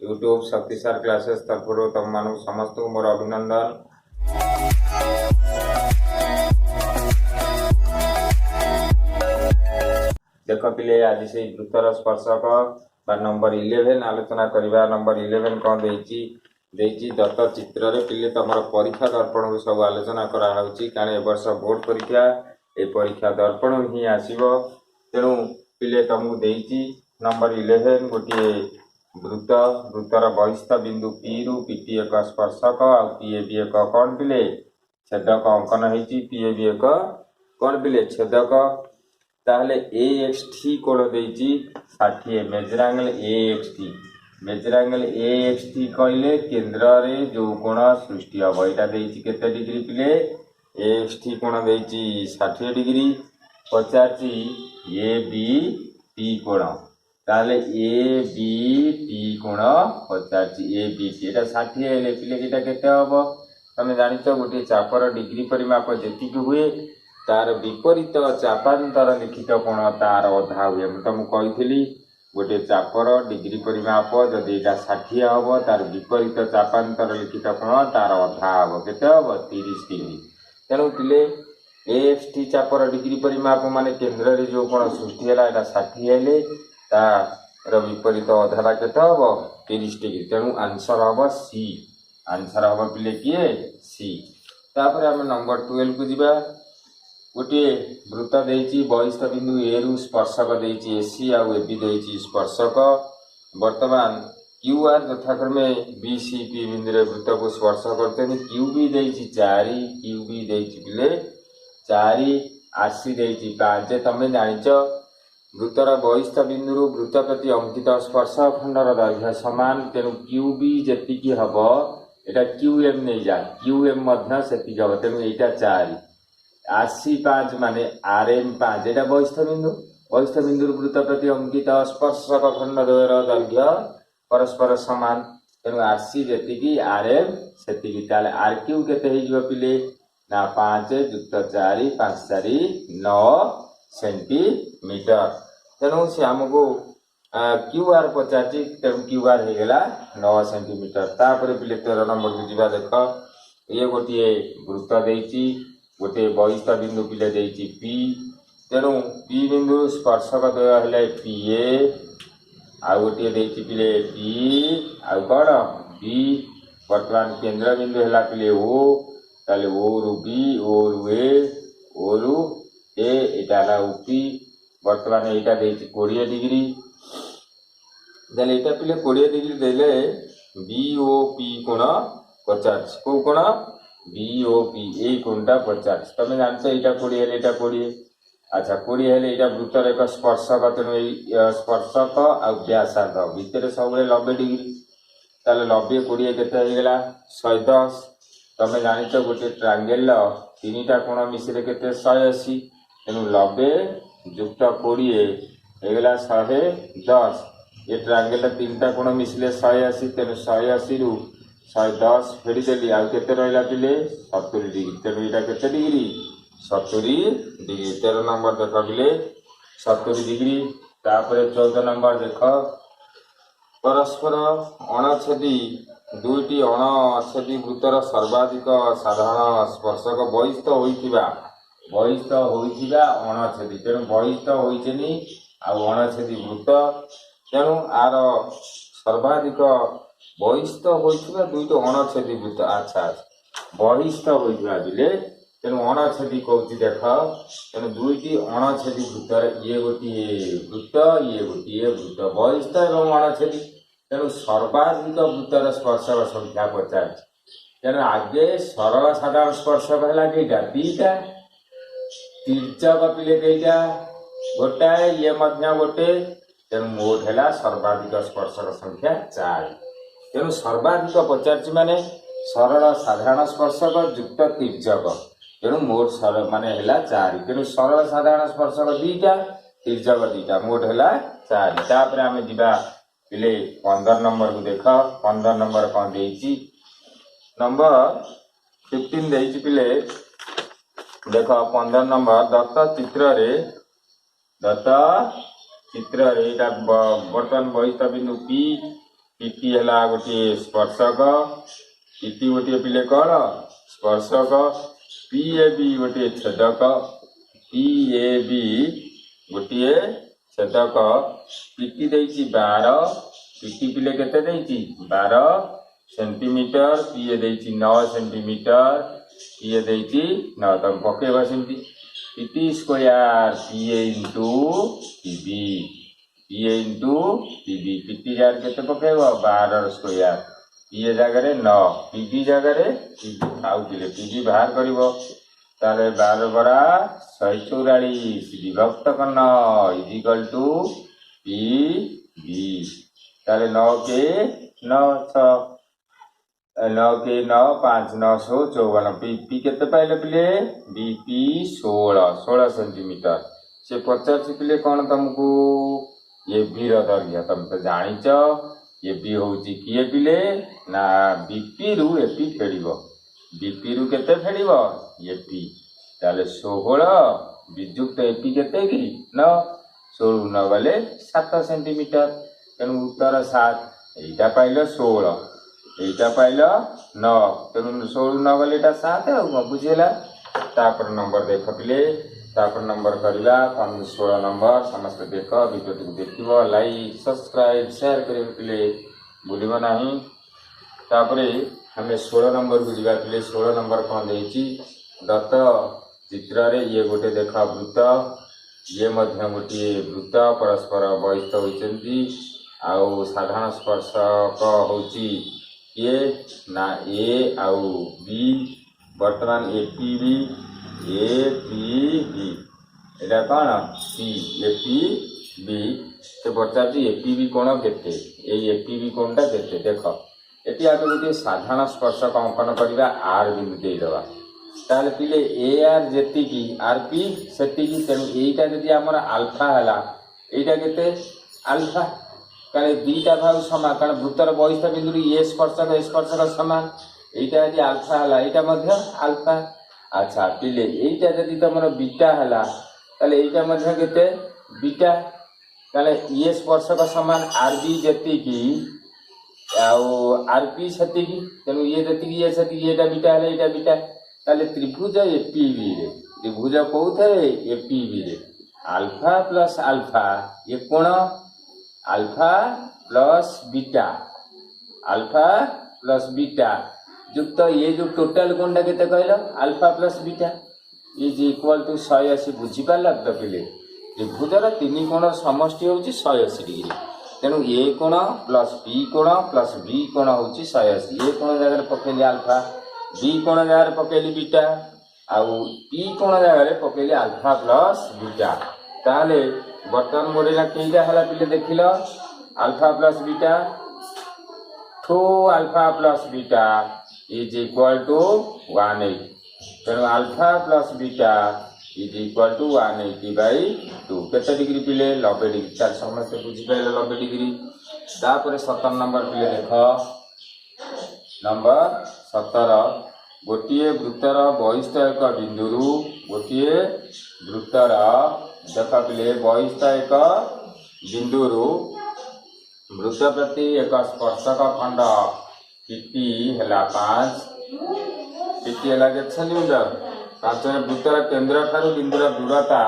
YouTube शक्तिसार classes तरफ तुम मान समस्त को मोर अभिनंदन। देख पिले आज से वृत्तर स्पर्शक बा नंबर 11 आलोचना करवा। नंबर 11 कौन देची दत्त चित्र रे पिले तुम परीक्षा दर्पण को सब आलोचना कराई कारण ए वर्ष बोर्ड परीक्षा ए परीक्षा दर्पण ही आसो। तेणु पिले तुमको देची नंबर 11 गोटे वृत्त वृत्तर बहिस्थ बिंदु पी रु पीटी एक स्पर्शक आउ पीए भी एक कौन पिले छेदक अंकन होती पीए भी एक कौन पिले छेदक। ताहले ए एक्स टी कोण देची 60 major angle A X T major angle A X T कहले केन्द्र रे जो कोण सृष्टि हम यहाँ देची केते डिग्री पिले ए एक्स टी कोण देची 60 डिग्री पचासी ए बी टी कोण ताहले ए बी टी कोण 50 ए बी टी एटा 60 हेले पिले एटा केते हबो तमे जानिଛ गोटे चापर डिग्री परिमाप जेतिक हुए तार विपरीत चापांतर लिखित कोण तार अधा हुए। मुझे तुमको कही गोटे चापर डिग्री परिमाप जदि यहाँ 60 हम तार विपरीत चापांतर लिखित कोण तार अधा हम के 30 डिग्री। तेणु पिले एक्स टी चापर डिग्री परिमाप मान केन्द्र रे जो कोण सृष्टि है 60 हेले तार विपरीत अधा के 30 डिग्री। तेणु आंसर हम सी आंसर हम पिले किए सी। तापर आम नंबर 12 को जीवा। गोटे वृत्त देची बहिस्थ बिंदु ए रु स्पर्शक देची एसी आउ ए बी देची स्पर्शक। वर्तमान क्यू आर यथाक्रमे बी सी पी बिंदु रे वृत्त को स्पर्श करते क्यू बी देची 4 क्यू बी देची पिले 4 आर सी देची 5। तमें जानिछ वृत्तर बहिस्थ बिंदु वृत्त प्रति अंकित स्पर्श खंडर दैर्घ्य समान। तेणु क्यू बी जी हम यहाँ क्यू एम नहीं जा क्यू एम से हम। तेणु यहाँ 4 आरसी 5 माने आर एम 5 यहाँ बहिस्थ बिंदु वृत्त प्रति अंकित स्पर्शक खंड द्वयर दैर्घ्य परस्पर समान। तेणु आरसी जी आर एम से आर क्यू केते पिले ना 5 युक्त 4 5 4 9 सेंटीमीटर। तेणु से आमको क्यू आर पचार तेणु क्यू आर होगा 9 सेंटीमीटर। तापर पिले 13 नंबर को जीवा। देख ये गोटे वृत्त देची गोटे बहिस्थ बिंदु पिले देची पी। तेणु पी बिंदु स्पर्शक द्वय है पी ए आउ गोटे देची पिले पी आउ कौन बी। वर्तमान केंद्र बिंदु है पिले ओ ताले ओ रु बी ओ रु ए एटा उपी। वर्तमान यहाँ देची 20 डिग्री देले यहाँ पिले 20 डिग्री देले बी ओ पी कोण 50 को कोण बीओपी ए कोणटा 50। तुम जान यहाँ 20 हेले 20 अच्छा 20 हेले यहाँ वृत्तर एक स्पर्शक। तेणु स्पर्शक आ व्यासार्ध भितर सब 90 डिग्री ताले 90 20 केते 110। तुम जानिछ गोटे ट्रांगेल 3टा कोण मिसिले केते 180। तेणु 90 युक्त 20 होगा 110। ये ट्रांगेल 3टा कोण मिसिले 180। तेणु 180 रु 110 फेरीदेली आउ केते रहिला पिले 70 डिग्री। तेणु यहाँ केते डिग्री 70 डिग्री। 13 नंबर देख पिले 70 डिग्री। तापर 14 नंबर देख परस्पर अणछेदी दुईटी अणछेदी वृत्तर सर्वाधिक साधारण स्पर्शक बहिस्थ होइथिबा अणछेदी। तेणु बहिस्थ होइछेनी आउ अणछेदी वृत्त। तेणु आर सर्वाधिक बहिस्थ होइथिबा दुईटी अणछेदी वृत्त। अच्छा बहिस्थ होइथिबा बिले तेणु अणछेदी कहूँ देख। तेणु दुईटी अणछेदी वृत्तर ये गोटे वृत्त ये गोटे वृत्त बहिस्थ एवं अणछेदी। तेणु सर्वाधिक वृत्तर स्पर्शक संख्या 50। तेणु आगे सरल साधारण स्पर्शक है कईटा 2टा तिर्यक पिले कईटा गोटाए ये गोटे। तेणु मोट है सर्वाधिक स्पर्शक संख्या 4। तेणु सर्वाधिक 50 माने सरल साधारण स्पर्शक युक्त तिर्यक। तेणु मोट सरल माने है 4। तेणु सरल साधारण स्पर्शक 2टा तिर्यक 2टा मोट है 4। तापर आम जीवा पिले 15 नंबर को देख। 15 नंबर कौन देची नंबर 15 देची पिले देख 15 नंबर दत्त चित्र रे वर्तमान बहिस्थ बिंदु पी पिटी है गोटे स्पर्शक पिटी गोटे पिले कौन स्पर्शक पी ए बी गोटे छेदक पी ए बी गोटे छेदक पिटी देइछि 12 पिटी पिले केते देइछि 12 सेंटीमीटर पी ए देइछि 9 सेंटीमीटर पी ए देइछि 9 तम पकेबा सेमती PT square P A into PB P A into PB PT जार केते पकेबो 12 स्क्वायर पी ए जगह 9 पीबी जगह आउ पिले पीबी बाहर करिवो ताले 12 बरा 144 विभक्त करना is equal to P B ताले 9 के 9 6 9 के 9 5 954 पी केते पाइले पिले बीपी 16 सेंटीमीटर से 50 पिले कौन तुमको ये बी दैर्घ्य तुम तो जानिच ये बी होची किए पिले ना बीपी रु एपी फेडिबो बीपी रु केते फेडिबो एपी ताले 16 विजुक्त एपी केते की 9 16 न गले 7 सेंटीमीटर तेणु उत्तर 7 एटा पाइलो 16 एटा पाइलो 9 तेणु 16 न गले एटा 7 आ बुझेला तापर नंबर देख पिले तापर नंबर करवा 16 नंबर समस्त देख वीडियो को देखिबो लाइक सब्सक्राइब शेयर करियो पिले भूलिबो नाही तापरे हमें 16 नंबर को जीवा पिले 16 नंबर कोन देइची दत्त चित्र रे ये गोटे देखा वृत्त ये मध्य गोटे वृत्त परस्पर बहिष्ठ होइचंती आउ साधारण स्पर्शक होची ए ना ए आउ बी वर्तमान एपीबी एपीबी एटा कौन सी एपीबी से पचार एपीबी कोण केते एपीबी कोणटा केते देख एटी आगे गोटे साधारण स्पर्शक अंकन करवा आर बिंदु देदेवा ताले पिले ए आर जेतिकी आर पी सेतिकी तेणु एटा जदि आमर आल्फा हैला एटा केते आल्फा कारण दीटा भाग समान कारण वृत्तर बहिष्ठ बिंदु ए स्पर्शक समान एटा यदि आल्फा हैला एटा मध्य आल्फा अच्छा पिले एटा जदि तुमर बीटा हैला ताले एटा मध्य केते बीटा ताले ए स्पर्शक समान आर बी जेतिकी आउ आरपी सेतिकी तेणु ये जेतिकी ये सेतिकी एटा बीटा हैला एटा बीटा ताले त्रिभुज एपीबी रे त्रिभुज कोउथे एपीबी रे अल्फा प्लस अल्फा ये कोण अल्फा प्लस बीटा युक्त ये जो टोटल कोणटा केते कहलो alpha plus beta is equal to 180 बुझी पाला तो पिले त्रिभुजर तीन कोण समष्टि होची 180 डिग्री तेणु ए कोण प्लस बी कोण प्लस बी कोण होची 180 ए कोण जगह पकेली अल्फा बी कोण जगह पकेली बीटा आउ पी कोण जगह पकेली अल्फा प्लस बीटा ताले बर्तमान मोडेला केइटा हला पिले देखिलो alpha plus beta 2 alpha plus beta is equal to 180 तेणु alpha plus beta is equal to 180/2 केते डिग्री पिले 90 डिग्री चार समस्त बुझी पाइले 90 डिग्री तापर 17 नंबर पिले देख नंबर 17 गोटिए वृत्तर बहिष्ठ एक बिंदुरु गोटिए वृत्तर देख पिले बहिष्ठ एक बिंदुरु वृत्त प्रति एक स्पर्शक खंड पिटी हैला 5 पिटी हैला के सेंटीमीटर 5 वृत्तर केंद्र ठारू बिंदुर दूरता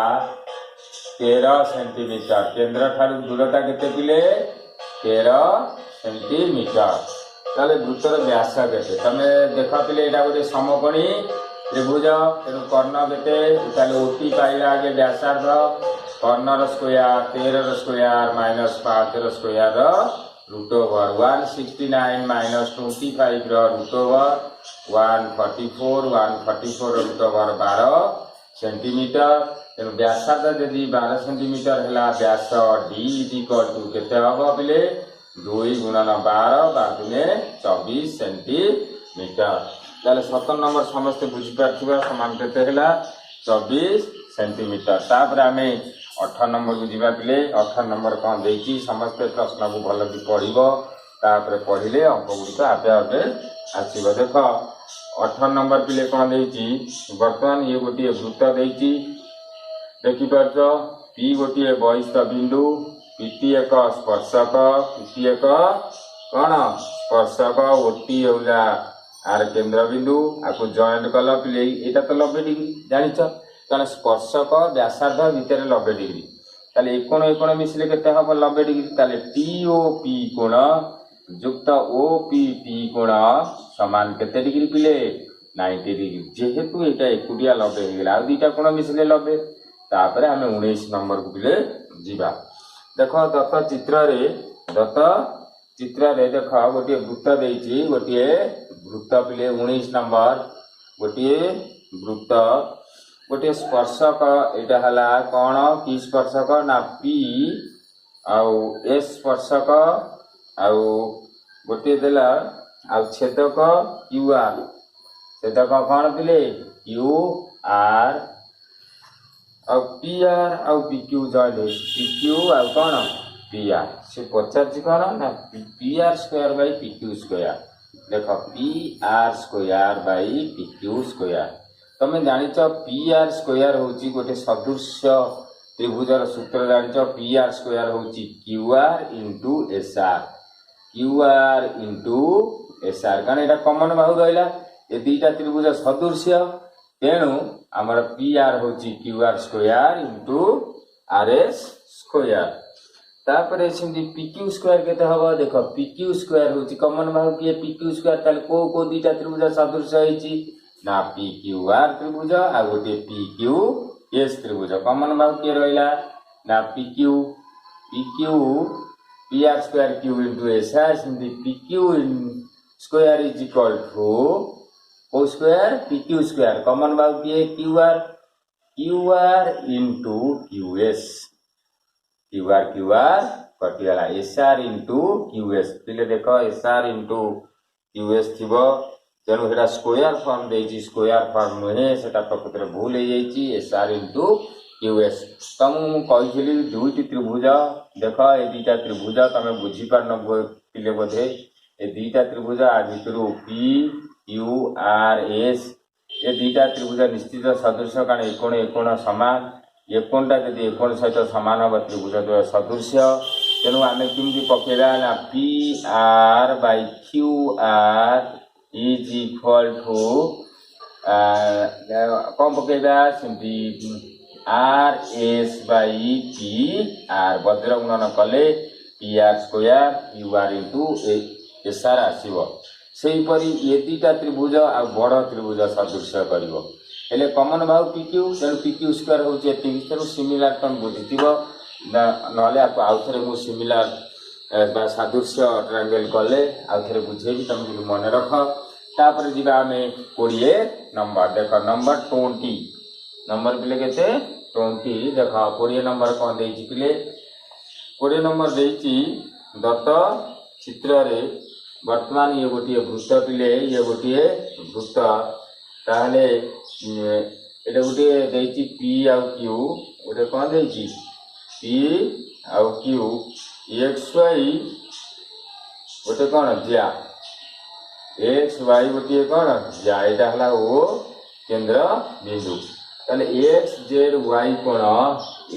13 सेंटीमीटर केंद्र ठारू दूरता केते पिले 13 सेंटीमीटर ताले वृत्तर व्यास केते तमे देखा पिले एटा गोटे समकोणी त्रिभुज तेणु कर्ण केते ताले ओटी पाइला आगे व्यासार्ध कर्णर square 13 square minus 5 square root over 169 minus 25 root over 144 root over 12 centimetre तेणु व्यासार्ध यदि 12 सेंटीमीटर है व्यास डी इज इक्वल टू केते हम पिले 2 × 12 24 सेंटीमीटर ताले 17 नंबर समस्त बुझी पारथिबा समान केते हैला 24 सेंटीमीटर तापर आमे 18 नंबर को जीवा पिले 18 नंबर कौन देइची समस्त प्रश्न को भल भी पढ़िबो तापर पढ़िले अंक गुड़िक आपे आपे आसीबो देख 18 नंबर पिले कौन देइची वर्तमान ये गोटे वृत्त देइची देखि पारछ पी गोटे बहिष्ठ बिंदु पीटी एक स्पर्शक पीटी एक कौन स्पर्शक ओटी होगा आर केंद्र बिंदु आपको जॉइंट कल पिले यहाँ तो 90 डिग्री जान कारण स्पर्शक व्यासार्ध भितर 90 डिग्री ताले एकोण एकोण मिसले केते हम 90 डिग्री ताले टीओपी कोण युक्त ओपीपी कोण समान केते डिग्री पिले 90 डिग्री जेहेतु यहाँ एकुटिया 90 हो आ दुईटा कोण मिसले 90 तापर आम 19 नंबर को पिले जीवा देख दत्त चित्र देख गोटे वृत्त देती गोटे वृत्त पिले 19 नंबर गोटे वृत्त गोटे स्पर्शक यहाँ है कौन कि स्पर्शक ना पी आउ एस स्पर्शक आउ गोटे देला आउ छेदक क्यू आर छेदक कौन पिले क्यू आर आउ पी आर आउ P Q joint P Q आउ कौन पी आर से पचार कौन ना P R square by P Q square देख P R square by P Q square तमें जानिच पी आर स्क्वायर होची गोटे सदृश्य त्रिभुजर सूत्र जानिच पी आर स्क्वायर होची Q R into S are Q R into S are कारण यहाँ कमन बाहु रहा ये दुईटा त्रिभुज सदृश्य तेणु आमर पी आर होची Q R square into R S square तापर सेमती पीक्यू स्क्वायर केते हबो देख पीक्यू स्क्वायर होची कमन बाहु किए पीक्यू स्क्वायर ताले को दुईटा त्रिभुज सदृश्य होची ना पी क्यू आर त्रिभुज आ गोटे पी क्यू एस त्रिभुज कमन बाहु किए रहा ना P Q P R square Q into S R सेमती P Q square is equal to को स्क्वायर पी क्यू स्क्वायर कमन बाहु किए Q R into Q R कटिगला S R into Q S पिले देख S R into Q S थी तेणु से स्क्वायर फॉर्म देती स्क्वायर फॉर्म नुहे से प्रकृत में भूल हो जाइए S R into Q S तुमको कही दुईटी त्रिभुज देख ये दुईटा त्रिभुज तुम बुझीपार पिले बोधे ये दुईटा त्रिभुज आ भितर पी क्यू आर एस ये दुईटा त्रिभुज निश्चित सदृश कारण एकोण एकोण सामान एकोणटा जदि एकोण सहित सामान हम त्रिभुज सदृश्य तेणु आम कमी पकेगा ना P R by Q R is equal to कौन पकेगा सेमती R S by P R बज्र गुणन कले P R square U R into S R आसो सेहीपरि ये दुईटा त्रिभुज आ बड़ त्रिभुज सदृश्य कर कमन भाव पीक्यू तेणु पीक्यू स्क्वायर हूँ तेणु सिमिलार तुम बुझी ना आउ थे मुझे सिमिलार सादृश्य ट्रायंगल कले आउ थे बुझेबी तुम मन रख तापर जी आम 20 नंबर देख नंबर 20 नंबर पिले के 20 देख 20 नंबर कौन दे पिले 20 नंबर देती दत्त चित्र रे वर्तमान ये गोटे वृत्त पिले ये गोटे वृत्त ताहले एटा गोटे देती पी आउ क्यू गोटे कौन देती पी आउ क्यू एक्स वाई गोटे कौन ज्या एक्स वाई गोटे कौन ज्या यहाँ है ओ केंद्र बिंदु ताले एक्स जेड वाई कोण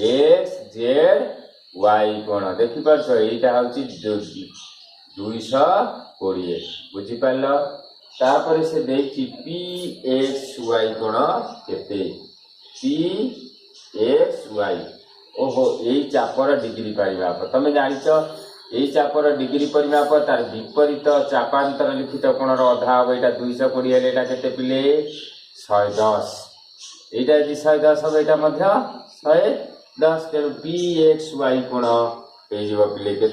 एक्स जेड वाई कोण देखिपार यहाँ हूँ 220 बुझीपार तापर से देखी पी एक्स वाई कोण केते पी एक्स वाई ओहो यही चापर डिग्री परिमाप तुम जाच यही चापर डिग्री परिमाप तार विपरीत चापांतर लिखित कोणर अधा हम यहाँ 220 हेल्ला के पिले 110 यहाँ यदि 110 हम यहाँ 110 तेणु पी एक्स वाई कोण हो पिले के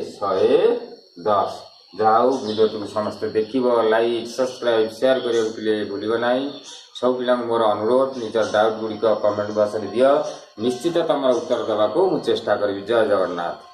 110 जाऊ वीडियो तुम समस्त देख लाइक सब्सक्राइब शेयर करने पिले भूल ना सब पिला मोर अनुरोध निजर डाउट गुड़िक कमेंट बॉक्स में दियो निश्चित तुम उत्तर देवाक चेष्टा करी जय जगन्नाथ।